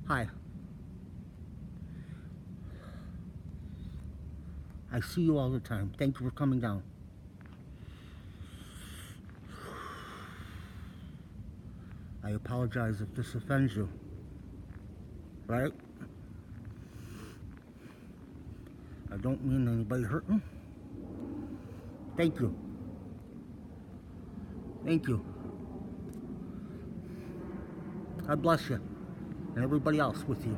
Hi. I see you all the time. Thank you for coming down. I apologize if this offends you. Right? I don't mean anybody hurting. Thank you. Thank you. God bless you. And everybody else with you.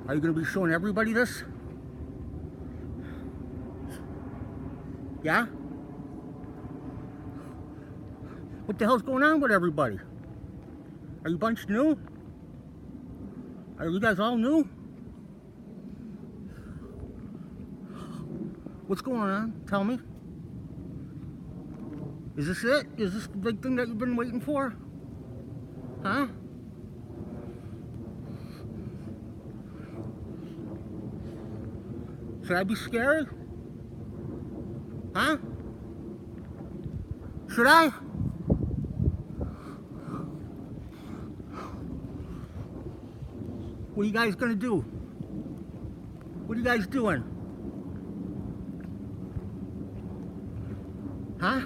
Are you going to be showing everybody this? Yeah? What the hell's going on with everybody? Are you bunch new? Are you guys all new? What's going on? Tell me. Is this it? Is this the big thing that you've been waiting for? Huh? Should I be scared? Huh? Should I? What are you guys gonna do? What are you guys doing? Huh?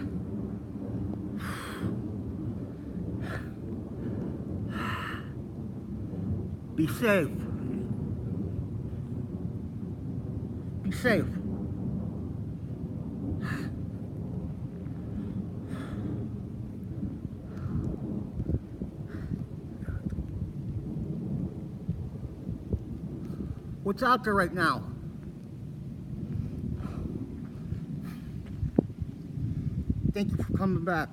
Be safe. Be safe. What's out there right now? Thank you for coming back.